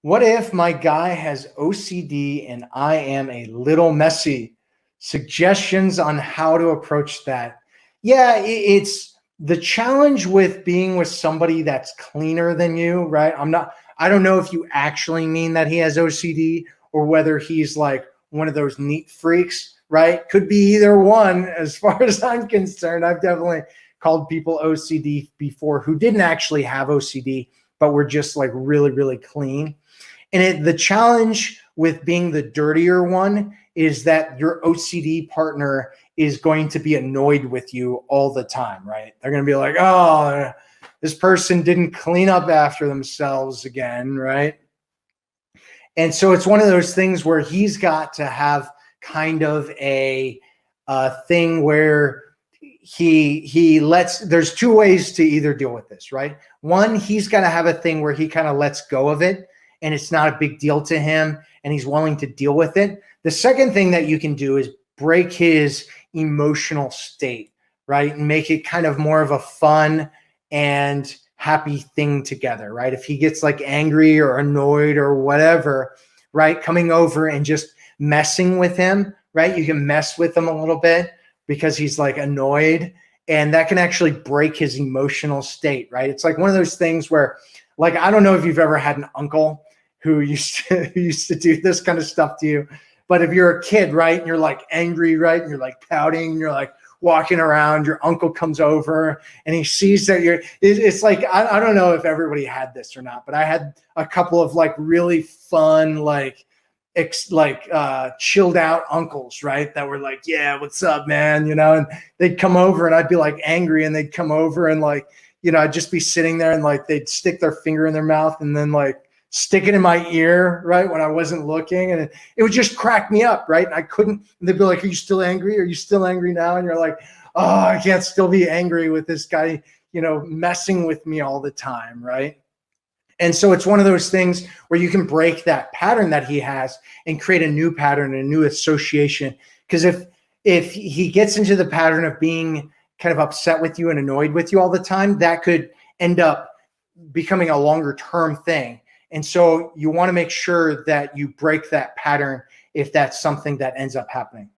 What if my guy has OCD and I am a little messy? Suggestions on how to approach that. Yeah, it's the challenge with being with somebody that's cleaner than you, right? I don't know if you actually mean that he has OCD or whether he's like one of those neat freaks, right? Could be either one as far as I'm concerned. I've definitely called people OCD before who didn't actually have OCD, but were just like really, really clean. The challenge with being the dirtier one is that your OCD partner is going to be annoyed with you all the time, right? They're going to be like, oh, this person didn't clean up after themselves again, right? And so it's one of those things where he's got to have kind of a thing where he lets, there's two ways to either deal with this, right? One, he's got to have a thing where he kind of lets go of it and it's not a big deal to him and he's willing to deal with it. The second thing that you can do is break his emotional state, right? And make it kind of more of a fun and happy thing together, right? If he gets like angry or annoyed or whatever, right? Coming over and just messing with him, right? You can mess with him a little bit because he's like annoyed, and that can actually break his emotional state, right? It's like one of those things where, like, I don't know if you've ever had an uncle who used to do this kind of stuff to you, but if you're a kid, right, and you're like angry, right, and you're like pouting, and you're like walking around, your uncle comes over and he sees that it's like, I don't know if everybody had this or not, but I had a couple of like really fun, like chilled out uncles, right? That were like, yeah, what's up, man? And they'd come over and I'd be like angry and they'd come over and like, I'd just be sitting there and like, they'd stick their finger in their mouth and then like stick it in my ear, right? When I wasn't looking, and it would just crack me up, right? And I couldn't, and they'd be like, are you still angry? Are you still angry now? And you're like, oh, I can't still be angry with this guy, messing with me all the time, right? And so it's one of those things where you can break that pattern that he has and create a new pattern, a new association. Because if he gets into the pattern of being kind of upset with you and annoyed with you all the time, that could end up becoming a longer term thing. And so you want to make sure that you break that pattern if that's something that ends up happening.